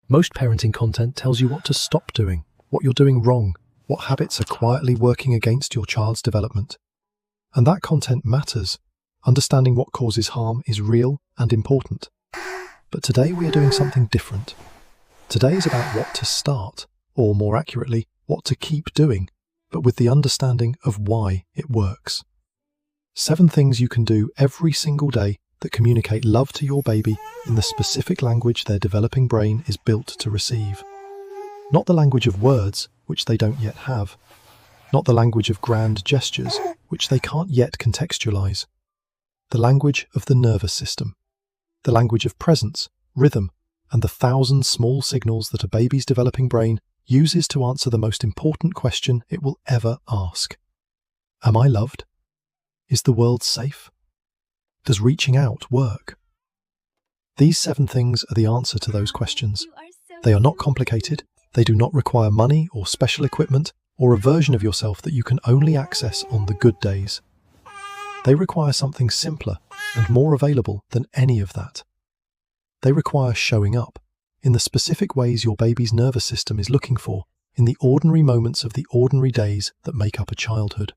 Most parenting content tells you what to stop doing, what you're doing wrong, what habits are quietly working against your child's development. And that content matters. Understanding what causes harm is real and important. But today we are doing something different. Today is about what to start, or more accurately, what to keep doing, but with the understanding of why it works. 7 things you can do every single day that communicate love to your baby in the specific language their developing brain is built to receive. Not the language of words, which they don't yet have. Not the language of grand gestures, which they can't yet contextualize. The language of the nervous system. The language of presence, rhythm, and the 1,000 small signals that a baby's developing brain uses to answer the most important question it will ever ask. Am I loved? Is the world safe? Does reaching out work? These 7 things are the answer to those questions. They are not complicated. They do not require money or special equipment or a version of yourself that you can only access on the good days. They require something simpler and more available than any of that. They require showing up in the specific ways your baby's nervous system is looking for in the ordinary moments of the ordinary days that make up a childhood.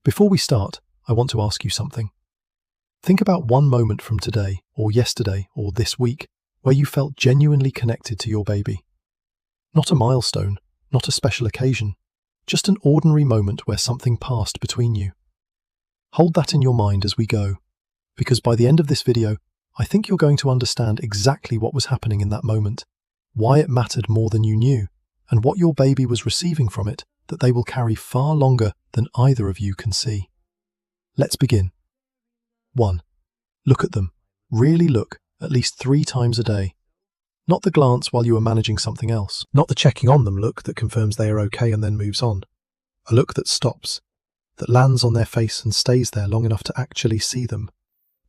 Before we start, I want to ask you something. Think about one moment from today, or yesterday, or this week, where you felt genuinely connected to your baby. Not a milestone, not a special occasion, just an ordinary moment where something passed between you. Hold that in your mind as we go, because by the end of this video, I think you're going to understand exactly what was happening in that moment, why it mattered more than you knew, and what your baby was receiving from it that they will carry far longer than either of you can see. Let's begin. 1. Look at them. Really look, at least 3 times a day. Not the glance while you are managing something else. Not the checking on them look that confirms they are okay and then moves on. A look that stops, that lands on their face and stays there long enough to actually see them,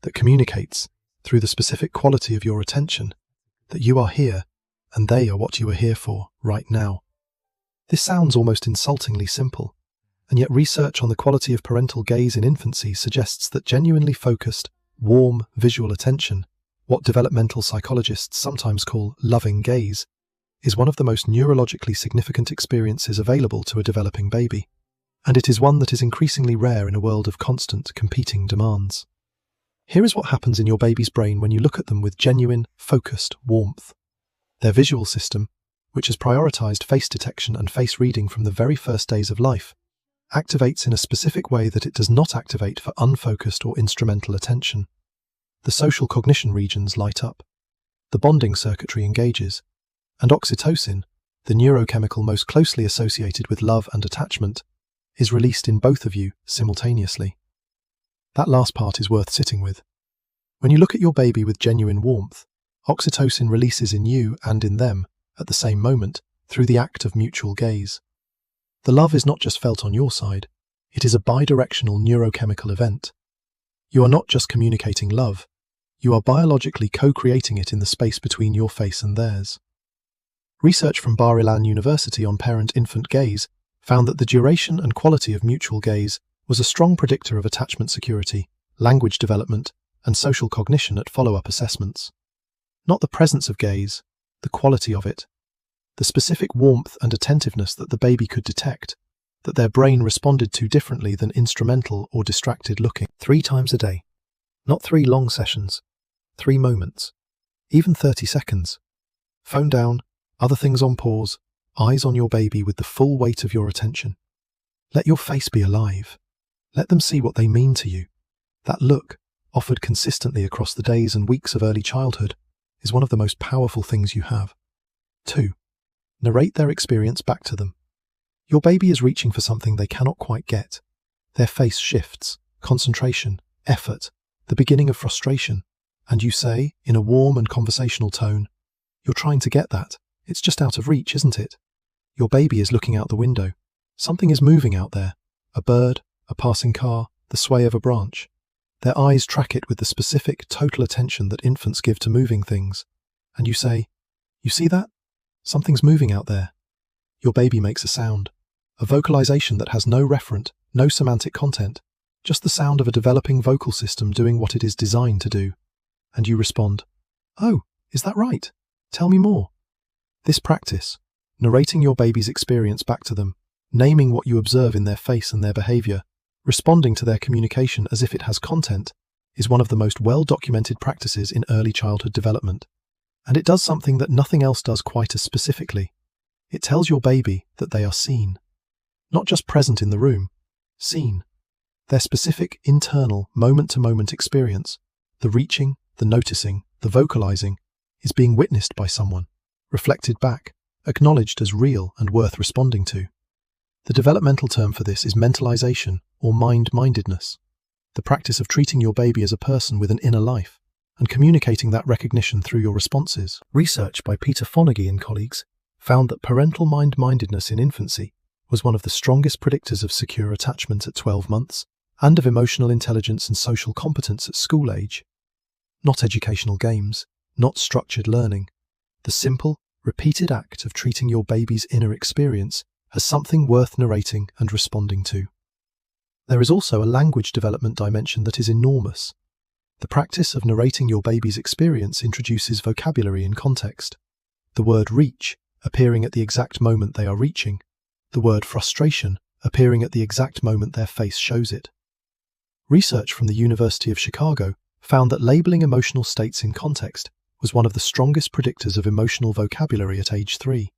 that communicates, through the specific quality of your attention, that you are here and they are what you are here for right now. This sounds almost insultingly simple, and yet research on the quality of parental gaze in infancy suggests that genuinely focused, warm visual attention, what developmental psychologists sometimes call loving gaze, is one of the most neurologically significant experiences available to a developing baby, and it is one that is increasingly rare in a world of constant competing demands. Here is what happens in your baby's brain when you look at them with genuine, focused warmth. Their visual system, which has prioritized face detection and face reading from the very first days of life, activates in a specific way that it does not activate for unfocused or instrumental attention. The social cognition regions light up, the bonding circuitry engages, and oxytocin, the neurochemical most closely associated with love and attachment, is released in both of you simultaneously. That last part is worth sitting with. When you look at your baby with genuine warmth, oxytocin releases in you and in them at the same moment through the act of mutual gaze. The love is not just felt on your side, it is a bidirectional neurochemical event. You are not just communicating love, you are biologically co-creating it in the space between your face and theirs. Research from Bar-Ilan University on parent-infant gaze found that the duration and quality of mutual gaze was a strong predictor of attachment security, language development, and social cognition at follow-up assessments. Not the presence of gaze, the quality of it. The specific warmth and attentiveness that the baby could detect, that their brain responded to differently than instrumental or distracted looking. 3 times a day. Not 3 long sessions. 3 moments. Even 30 seconds. Phone down, other things on pause, eyes on your baby with the full weight of your attention. Let your face be alive. Let them see what they mean to you. That look, offered consistently across the days and weeks of early childhood, is one of the most powerful things you have. 2. Narrate their experience back to them. Your baby is reaching for something they cannot quite get. Their face shifts, concentration, effort, the beginning of frustration, and you say, in a warm and conversational tone, "You're trying to get that. It's just out of reach, isn't it?" Your baby is looking out the window. Something is moving out there. A bird, a passing car, the sway of a branch. Their eyes track it with the specific, total attention that infants give to moving things. And you say, "You see that? Something's moving out there." Your baby makes a sound, a vocalization that has no referent, no semantic content, just the sound of a developing vocal system doing what it is designed to do. And you respond, "Oh, is that right? Tell me more." This practice, narrating your baby's experience back to them, naming what you observe in their face and their behavior, responding to their communication as if it has content, is one of the most well-documented practices in early childhood development. And it does something that nothing else does quite as specifically. It tells your baby that they are seen. Not just present in the room, seen. Their specific, internal, moment-to-moment experience, the reaching, the noticing, the vocalizing, is being witnessed by someone, reflected back, acknowledged as real and worth responding to. The developmental term for this is mentalization or mind-mindedness, the practice of treating your baby as a person with an inner life and communicating that recognition through your responses. Research by Peter Fonagy and colleagues found that parental mind-mindedness in infancy was one of the strongest predictors of secure attachment at 12 months and of emotional intelligence and social competence at school age. Not educational games, not structured learning. The simple, repeated act of treating your baby's inner experience as something worth narrating and responding to. There is also a language development dimension that is enormous. The practice of narrating your baby's experience introduces vocabulary and context. The word reach appearing at the exact moment they are reaching. The word frustration appearing at the exact moment their face shows it. Research from the University of Chicago found that labeling emotional states in context was one of the strongest predictors of emotional vocabulary at age 3.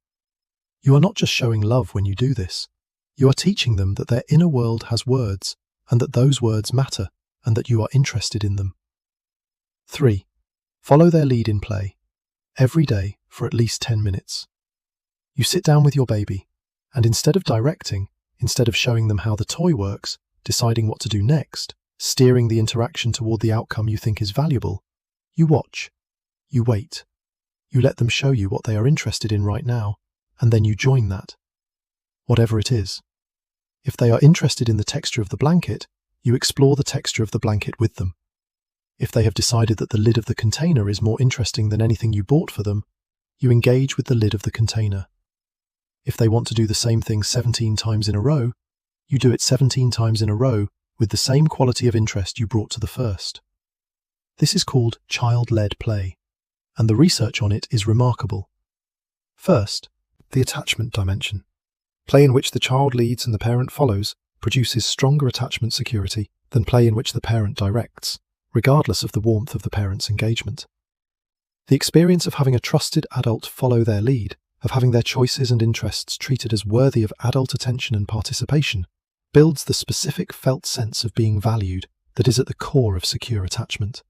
You are not just showing love when you do this. You are teaching them that their inner world has words, and that those words matter, and that you are interested in them. 3. Follow their lead in play, every day for at least 10 minutes. You sit down with your baby, and instead of directing, instead of showing them how the toy works, deciding what to do next, steering the interaction toward the outcome you think is valuable, you watch, you wait, you let them show you what they are interested in right now, and then you join that, whatever it is. If they are interested in the texture of the blanket, you explore the texture of the blanket with them. If they have decided that the lid of the container is more interesting than anything you bought for them, you engage with the lid of the container. If they want to do the same thing 17 times in a row, you do it 17 times in a row with the same quality of interest you brought to the first. This is called child-led play, and the research on it is remarkable. First, the attachment dimension. Play in which the child leads and the parent follows produces stronger attachment security than play in which the parent directs, regardless of the warmth of the parent's engagement. The experience of having a trusted adult follow their lead, of having their choices and interests treated as worthy of adult attention and participation, builds the specific felt sense of being valued that is at the core of secure attachment.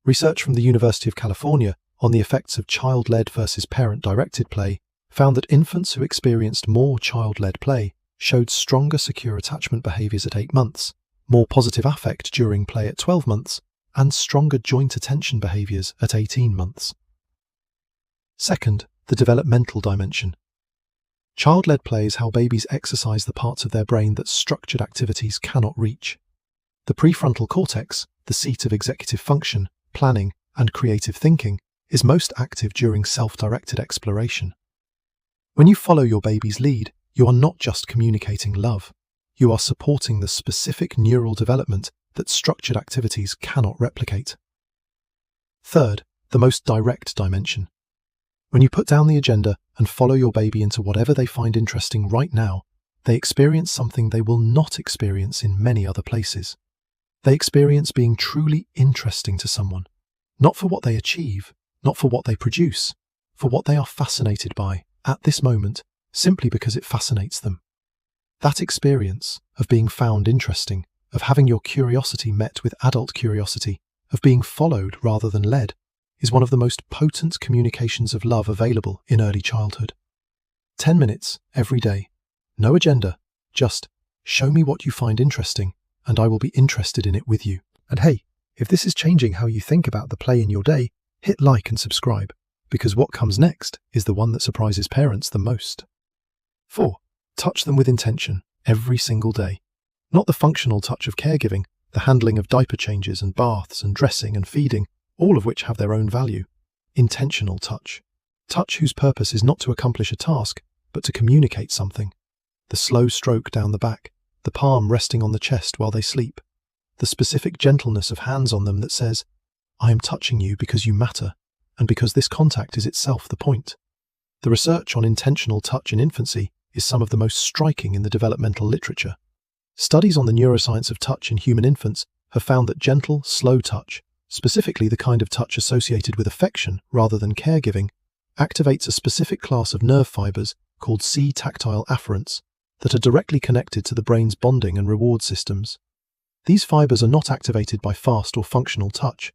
Research from the University of California on the effects of child-led versus parent-directed play found that infants who experienced more child-led play showed stronger secure attachment behaviors at 8 months, more positive affect during play at 12 months, and stronger joint attention behaviors at 18 months. Second, the developmental dimension. Child-led play is how babies exercise the parts of their brain that structured activities cannot reach. The prefrontal cortex, the seat of executive function, planning, and creative thinking, is most active during self-directed exploration. When you follow your baby's lead, you are not just communicating love. You are supporting the specific neural development that structured activities cannot replicate. Third, the most direct dimension. When you put down the agenda and follow your baby into whatever they find interesting right now, they experience something they will not experience in many other places. They experience being truly interesting to someone, not for what they achieve, not for what they produce, for what they are fascinated by at this moment, simply because it fascinates them. That experience of being found interesting, of having your curiosity met with adult curiosity, of being followed rather than led, is one of the most potent communications of love available in early childhood. 10 minutes every day. No agenda, just show me what you find interesting, and I will be interested in it with you. And hey, if this is changing how you think about the play in your day, hit like and subscribe, because what comes next is the one that surprises parents the most. 4. Touch them with intention every single day. Not the functional touch of caregiving, the handling of diaper changes and baths and dressing and feeding, all of which have their own value. Intentional touch. Touch whose purpose is not to accomplish a task, but to communicate something. The slow stroke down the back, the palm resting on the chest while they sleep, the specific gentleness of hands on them that says, I am touching you because you matter, and because this contact is itself the point. The research on intentional touch in infancy is some of the most striking in the developmental literature. Studies on the neuroscience of touch in human infants have found that gentle, slow touch, specifically the kind of touch associated with affection rather than caregiving, activates a specific class of nerve fibers called C-tactile afferents that are directly connected to the brain's bonding and reward systems. These fibers are not activated by fast or functional touch.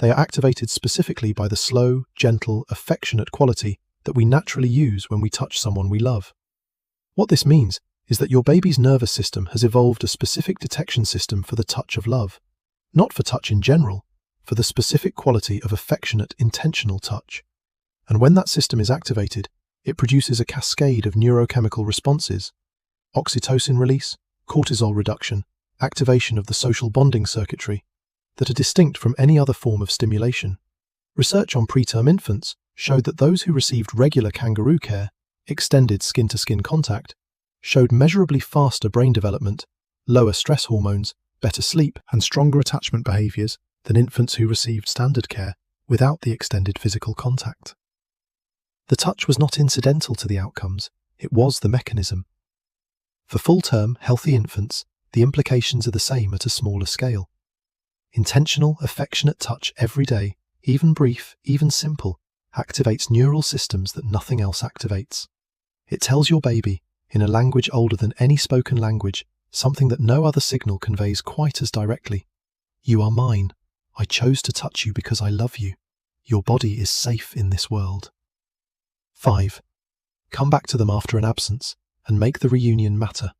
They are activated specifically by the slow, gentle, affectionate quality that we naturally use when we touch someone we love. What this means is that your baby's nervous system has evolved a specific detection system for the touch of love, not for touch in general, for the specific quality of affectionate, intentional touch. And when that system is activated, it produces a cascade of neurochemical responses: oxytocin release, cortisol reduction, activation of the social bonding circuitry, that are distinct from any other form of stimulation. Research on preterm infants showed that those who received regular kangaroo care, extended skin-to-skin contact, showed measurably faster brain development, lower stress hormones, better sleep, and stronger attachment behaviors than infants who received standard care without the extended physical contact. The touch was not incidental to the outcomes, it was the mechanism. For full-term, healthy infants, the implications are the same at a smaller scale. Intentional, affectionate touch every day, even brief, even simple, activates neural systems that nothing else activates. It tells your baby, in a language older than any spoken language, something that no other signal conveys quite as directly. You are mine. I chose to touch you because I love you. Your body is safe in this world. 5. Come back to them after an absence and make the reunion matter.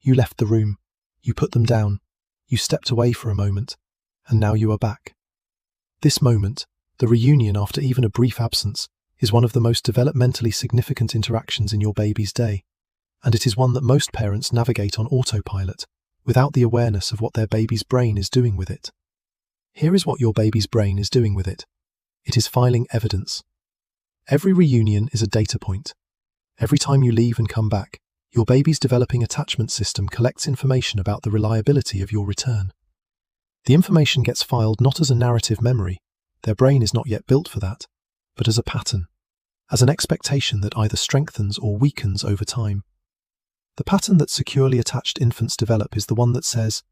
You left the room. You put them down. You stepped away for a moment, and now you are back. This moment, the reunion after even a brief absence, is one of the most developmentally significant interactions in your baby's day, and it is one that most parents navigate on autopilot, without the awareness of what their baby's brain is doing with it. Here is what your baby's brain is doing with it. It is filing evidence. Every reunion is a data point. Every time you leave and come back, your baby's developing attachment system collects information about the reliability of your return. The information gets filed not as a narrative memory, their brain is not yet built for that, but as a pattern, as an expectation that either strengthens or weakens over time. The pattern that securely attached infants develop is the one that says,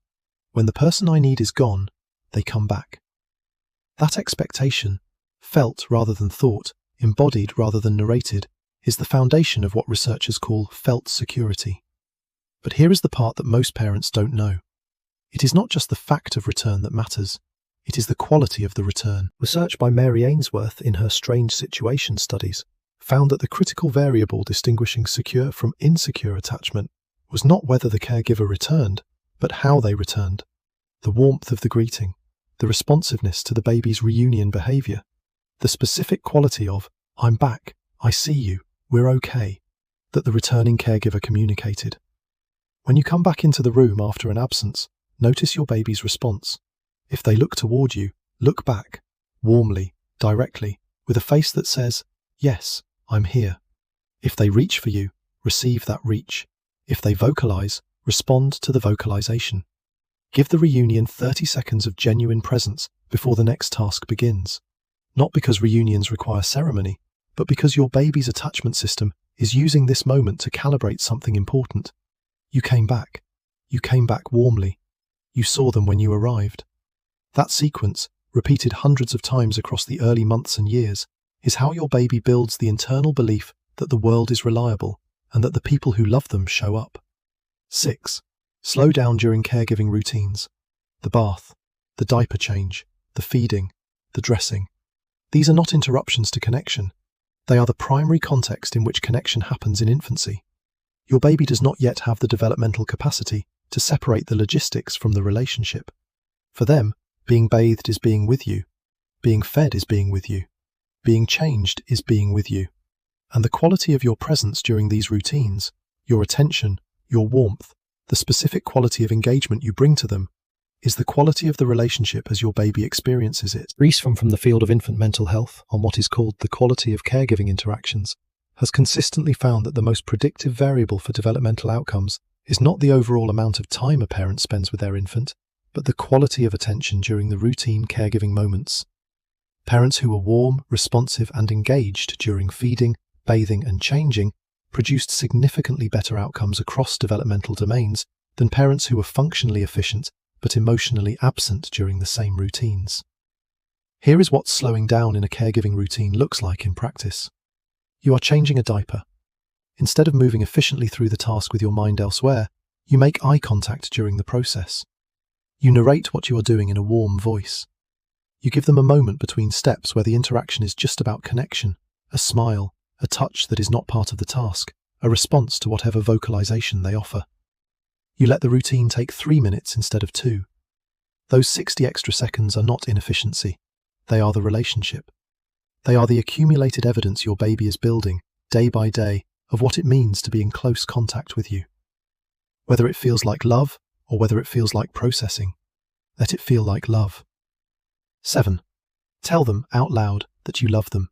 when the person I need is gone, they come back. That expectation, felt rather than thought, embodied rather than narrated, is the foundation of what researchers call felt security. But here is the part that most parents don't know. It is not just the fact of return that matters, it is the quality of the return. Research by Mary Ainsworth in her Strange Situation studies found that the critical variable distinguishing secure from insecure attachment was not whether the caregiver returned, but how they returned. The warmth of the greeting, the responsiveness to the baby's reunion behavior, the specific quality of, I'm back, I see you, we're okay, that the returning caregiver communicated. When you come back into the room after an absence, notice your baby's response. If they look toward you, look back, warmly, directly, with a face that says, yes, I'm here. If they reach for you, receive that reach. If they vocalize, respond to the vocalization. Give the reunion 30 seconds of genuine presence before the next task begins. Not because reunions require ceremony, but because your baby's attachment system is using this moment to calibrate something important. You came back. You came back warmly. You saw them when you arrived. That sequence, repeated hundreds of times across the early months and years, is how your baby builds the internal belief that the world is reliable and that the people who love them show up. 6. Slow down during caregiving routines. The bath, the diaper change, the feeding, the dressing. These are not interruptions to connection. They are the primary context in which connection happens in infancy. Your baby does not yet have the developmental capacity to separate the logistics from the relationship. For them, being bathed is being with you. Being fed is being with you. Being changed is being with you. And the quality of your presence during these routines, your attention, your warmth, the specific quality of engagement you bring to them, is the quality of the relationship as your baby experiences it. Research from the field of infant mental health on what is called the quality of caregiving interactions has consistently found that the most predictive variable for developmental outcomes is not the overall amount of time a parent spends with their infant, but the quality of attention during the routine caregiving moments. Parents who are warm, responsive, and engaged during feeding, bathing, and changing produced significantly better outcomes across developmental domains than parents who were functionally efficient but emotionally absent during the same routines. Here is what slowing down in a caregiving routine looks like in practice. You are changing a diaper. Instead of moving efficiently through the task with your mind elsewhere, you make eye contact during the process. You narrate what you are doing in a warm voice. You give them a moment between steps where the interaction is just about connection, a smile, a touch that is not part of the task, a response to whatever vocalization they offer. You let the routine take 3 minutes instead of 2. Those 60 extra seconds are not inefficiency. They are the relationship. They are the accumulated evidence your baby is building, day by day, of what it means to be in close contact with you. Whether it feels like love or whether it feels like processing, let it feel like love. 7. Tell them out loud that you love them.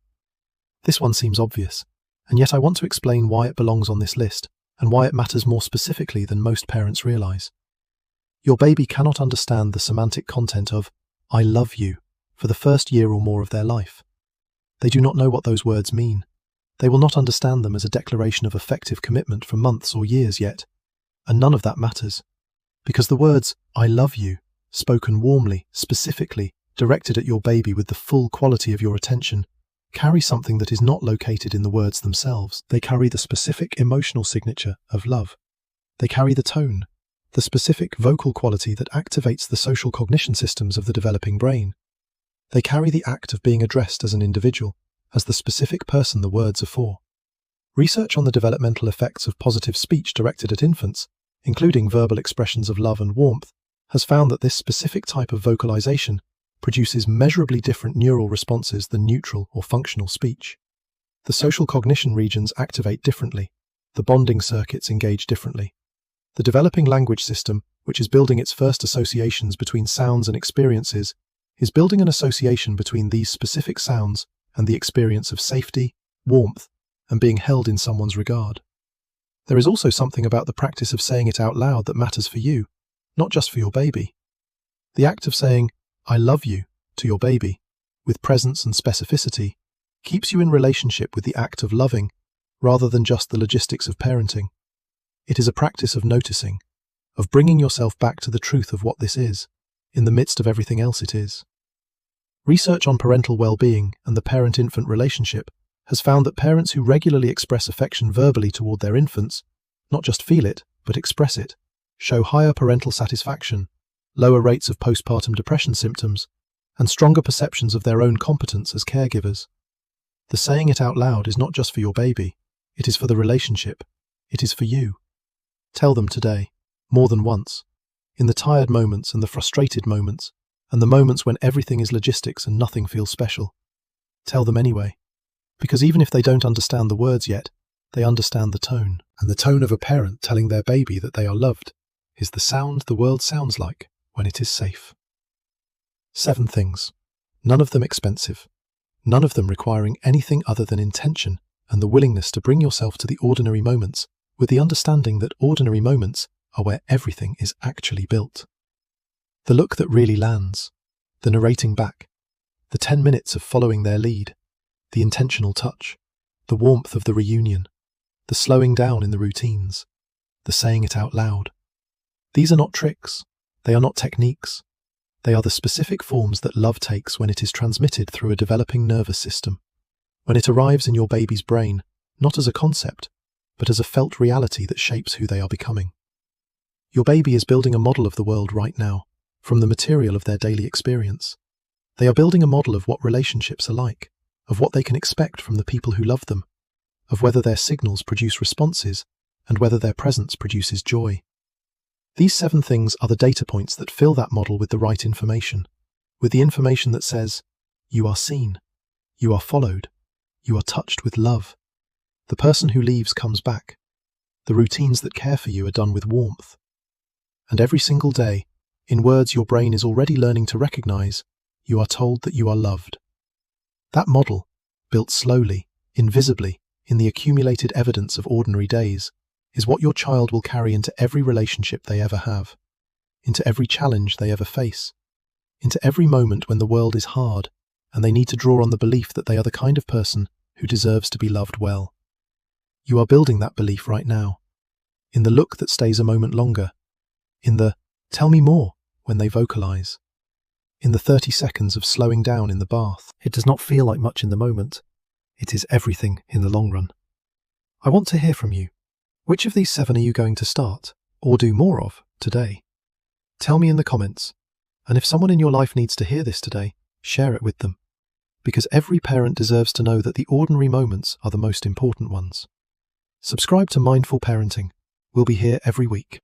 This one seems obvious, and yet I want to explain why it belongs on this list and why it matters more specifically than most parents realize. Your baby cannot understand the semantic content of "I love you" for the first year or more of their life. They do not know what those words mean. They will not understand them as a declaration of affective commitment for months or years yet, and none of that matters, because the words "I love you," spoken warmly, specifically, directed at your baby with the full quality of your attention, carry something that is not located in the words themselves. They carry the specific emotional signature of love. They carry the tone, the specific vocal quality that activates the social cognition systems of the developing brain. They carry the act of being addressed as an individual, as the specific person the words are for. Research on the developmental effects of positive speech directed at infants, including verbal expressions of love and warmth, has found that this specific type of vocalization produces measurably different neural responses than neutral or functional speech. The social cognition regions activate differently. The bonding circuits engage differently. The developing language system, which is building its first associations between sounds and experiences, is building an association between these specific sounds and the experience of safety, warmth, and being held in someone's regard. There is also something about the practice of saying it out loud that matters for you, not just for your baby. The act of saying, "I love you," to your baby, with presence and specificity, keeps you in relationship with the act of loving, rather than just the logistics of parenting. It is a practice of noticing, of bringing yourself back to the truth of what this is, in the midst of everything else it is. Research on parental well-being and the parent-infant relationship has found that parents who regularly express affection verbally toward their infants, not just feel it, but express it, show higher parental satisfaction, lower rates of postpartum depression symptoms, and stronger perceptions of their own competence as caregivers. The saying it out loud is not just for your baby, it is for the relationship, it is for you. Tell them today, more than once, in the tired moments and the frustrated moments, and the moments when everything is logistics and nothing feels special. Tell them anyway, because even if they don't understand the words yet, they understand the tone. And the tone of a parent telling their baby that they are loved is the sound the world sounds like when it is safe. 7 things, none of them expensive, none of them requiring anything other than intention and the willingness to bring yourself to the ordinary moments, with the understanding that ordinary moments are where everything is actually built. The look that really lands, the narrating back, the 10 minutes of following their lead, the intentional touch, the warmth of the reunion, the slowing down in the routines, the saying it out loud. These are not tricks, they are not techniques, they are the specific forms that love takes when it is transmitted through a developing nervous system, when it arrives in your baby's brain, not as a concept, but as a felt reality that shapes who they are becoming. Your baby is building a model of the world right now, from the material of their daily experience. They are building a model of what relationships are like, of what they can expect from the people who love them, of whether their signals produce responses, and whether their presence produces joy. These 7 things are the data points that fill that model with the right information, with the information that says, you are seen, you are followed, you are touched with love. The person who leaves comes back. The routines that care for you are done with warmth. And every single day, in words your brain is already learning to recognize, you are told that you are loved. That model, built slowly, invisibly, in the accumulated evidence of ordinary days, is what your child will carry into every relationship they ever have, into every challenge they ever face, into every moment when the world is hard and they need to draw on the belief that they are the kind of person who deserves to be loved well. You are building that belief right now, in the look that stays a moment longer, in the "tell me more" when they vocalize, in the 30 seconds of slowing down in the bath. It does not feel like much in the moment. It is everything in the long run. I want to hear from you. Which of these 7 are you going to start, or do more of, today? Tell me in the comments. And if someone in your life needs to hear this today, share it with them. Because every parent deserves to know that the ordinary moments are the most important ones. Subscribe to Mindful Parenting. We'll be here every week.